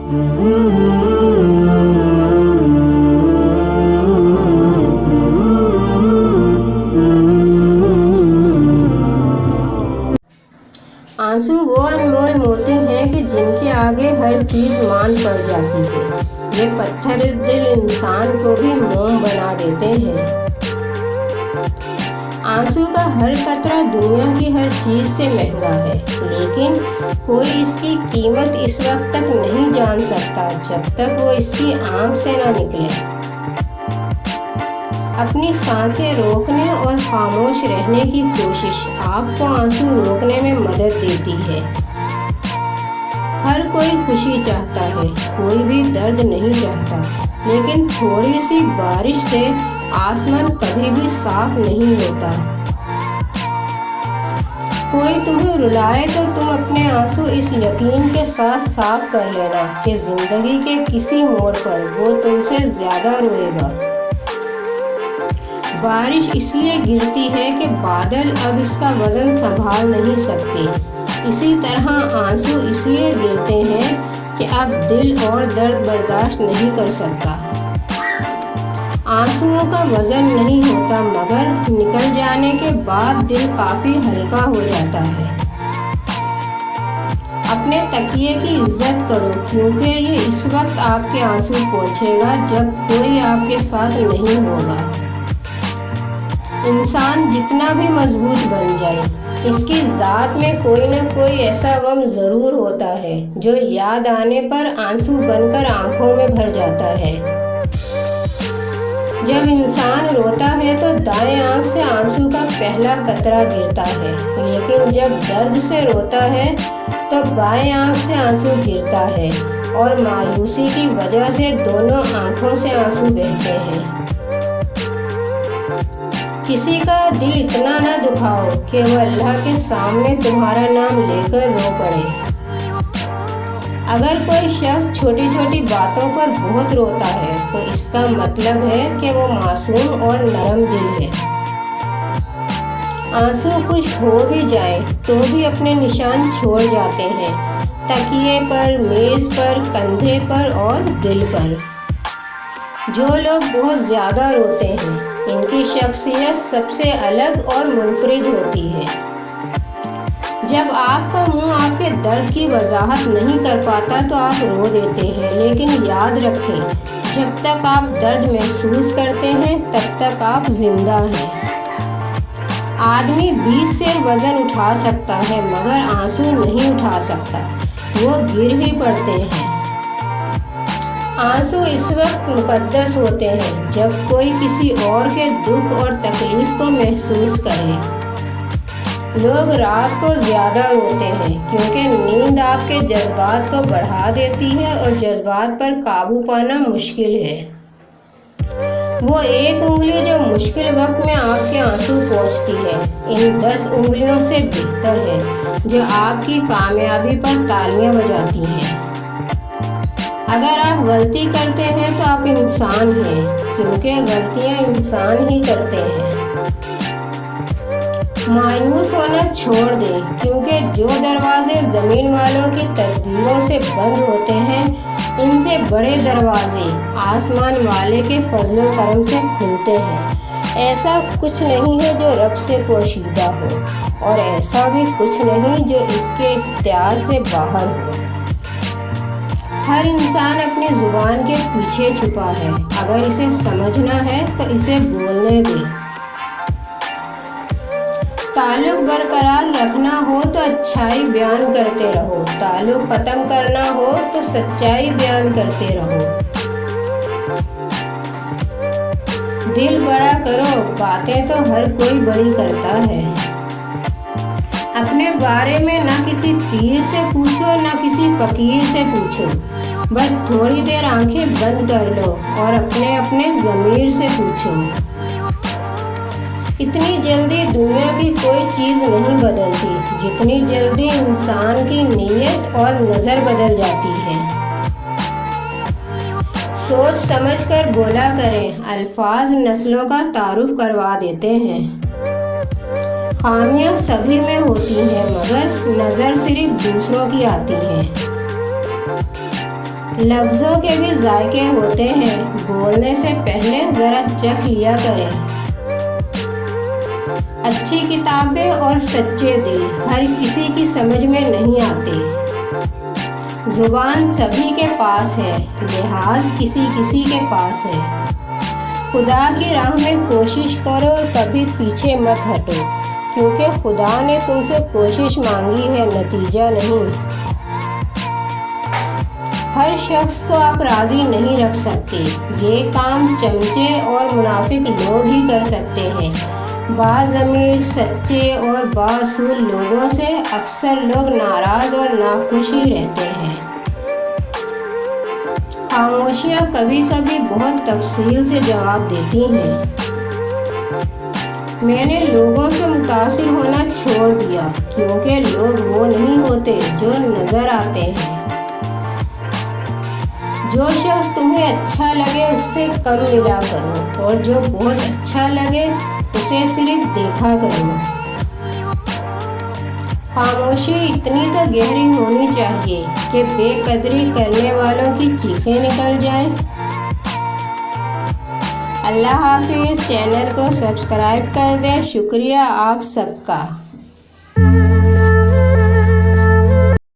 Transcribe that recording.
आंसू वो अनमोल मोती हैं कि जिनके आगे हर चीज मान पड़ जाती है। ये पत्थर दिल इंसान को भी मोम बना देते हैं। आंसू का हर कतरा दुनिया की हर चीज से महंगा है, लेकिन कोई इसकी कीमत इस वक्त तक नहीं जान सकता जब तक वो इसकी आंख से ना निकले। अपनी सांसें रोकने और खामोश रहने की कोशिश आपको आंसू रोकने में मदद देती है। हर कोई खुशी चाहता है, कोई भी दर्द नहीं चाहता, लेकिन थोड़ी सी बारिश से आसमान कभी भी साफ नहीं होता। कोई तुम्हें रुलाए तो तुम अपने आंसू इस यकीन के साथ साफ कर लेना कि जिंदगी के किसी मोड़ पर वो तुमसे ज्यादा रोएगा। बारिश इसलिए गिरती है कि बादल अब इसका वजन संभाल नहीं सकते। इसी तरह आंसू इसलिए गिरते हैं कि अब दिल और दर्द बर्दाश्त नहीं कर सकता। आंसुओं का वजन नहीं होता, मगर निकल जाने के बाद दिल काफी हल्का हो जाता है। अपने तकिए की इज्जत करो, क्योंकि ये इस वक्त आपके आंसू पोंछेगा जब कोई आपके साथ नहीं होगा। इंसान जितना भी मजबूत बन जाए, इसकी जात में कोई न कोई ऐसा गम जरूर होता है जो याद आने पर आंसू बनकर आंखों में भर जाता है। जब इंसान रोता है तो दाएं आंख से आंसू का पहला कतरा गिरता है, लेकिन जब दर्द से रोता है तो बाएं आंख से आंसू गिरता है और मायूसी की वजह से दोनों आंखों से आंसू बहते हैं। किसी का दिल इतना न दुखाओ कि वो अल्लाह के सामने तुम्हारा नाम लेकर रो पड़े। अगर कोई शख्स छोटी छोटी बातों पर बहुत रोता है तो इसका मतलब है कि वो मासूम और नरम दिल है। आंसू खुश हो भी जाए तो भी अपने निशान छोड़ जाते हैं, तकिए पर, मेज पर, कंधे पर और दिल पर। जो लोग बहुत ज्यादा रोते हैं, इनकी शख्सियत सबसे अलग और मुनफरिद होती है। जब आपका मुंह आपके दर्द की वजाहत नहीं कर पाता तो आप रो देते हैं, लेकिन याद रखें, जब तक आप दर्द महसूस करते हैं तब तक आप जिंदा हैं। आदमी 20 सेर वजन उठा सकता है, मगर आंसू नहीं उठा सकता, वो गिर ही पड़ते हैं। आंसू इस वक्त मुकद्दस होते हैं जब कोई किसी और के दुख और तकलीफ को महसूस करे। लोग रात को ज्यादा रोते हैं क्योंकि नींद आपके जज्बात को बढ़ा देती है और जज्बात पर काबू पाना मुश्किल है। वो एक उंगली जो मुश्किल वक्त में आपके आंसू पोंछती है, इन 10 उंगलियों से बेहतर है जो आपकी कामयाबी पर तालियां बजाती हैं। अगर आप गलती करते हैं तो आप इंसान हैं, क्योंकि गलतियां इंसान ही करते हैं। मायूस होना छोड़ दें, क्योंकि जो दरवाजे जमीन वालों की तदबीरों से बंद होते हैं, इनसे बड़े दरवाजे आसमान वाले के फजलो करम से खुलते हैं। ऐसा कुछ नहीं है जो रब से पोशीदा हो, और ऐसा भी कुछ नहीं जो इसके इख्तियार से बाहर हो। हर इंसान अपनी जुबान के पीछे छुपा है, अगर इसे समझना है तो इसे बोलने दे। ताल्लुक बरकरार रखना हो तो अच्छाई बयान करते रहो, ताल्लुक खत्म करना हो तो सच्चाई बयान करते रहो। दिल बड़ा करो, बातें तो हर कोई बड़ी करता है। अपने बारे में ना किसी पीर से पूछो ना किसी फकीर से पूछो, बस थोड़ी देर आंखें बंद कर लो और अपने अपने ज़मीर से पूछो। इतनी जल्दी दुनिया की कोई चीज़ नहीं बदलती जितनी जल्दी इंसान की नीयत और नज़र बदल जाती है। सोच समझ कर बोला करें, अल्फाज नस्लों का तारुफ करवा देते हैं। खामियां सभी में होती हैं, मगर नज़र सिर्फ दूसरों की आती है। لفظوں کے بھی ذائقے ہوتے ہیں، بولنے سے پہلے ذرا چکھ لیا کریں۔ اچھی کتابیں اور سچے دل ہر کسی کی سمجھ میں نہیں آتے۔ زبان سبھی کے پاس ہے، لحاظ کسی کسی کے پاس ہے۔ خدا کی راہ میں کوشش کرو، کبھی پیچھے مت ہٹو، کیونکہ خدا نے تم سے کوشش مانگی ہے، نتیجہ نہیں۔ ہر شخص کو آپ راضی نہیں رکھ سکتے، یہ کام چمچے اور منافق لوگ ہی کر سکتے ہیں۔ باضمیر، سچے اور بااصول لوگوں سے اکثر لوگ ناراض اور ناخوش ہی رہتے ہیں۔ خاموشیاں کبھی کبھی بہت تفصیل سے جواب دیتی ہیں۔ میں نے لوگوں سے متاثر ہونا چھوڑ دیا، کیونکہ لوگ وہ نہیں ہوتے جو نظر آتے ہیں۔ جو شخص تمہیں اچھا لگے اس سے کم ملا کرو، اور جو بہت اچھا لگے اسے صرف دیکھا کرو۔ خاموشی اتنی تو گہری ہونی چاہیے کہ بے قدری کرنے والوں کی چیخیں نکل جائیں۔ اللہ حافظ۔ چینل کو سبسکرائب کر دیں۔ شکریہ آپ سب کا۔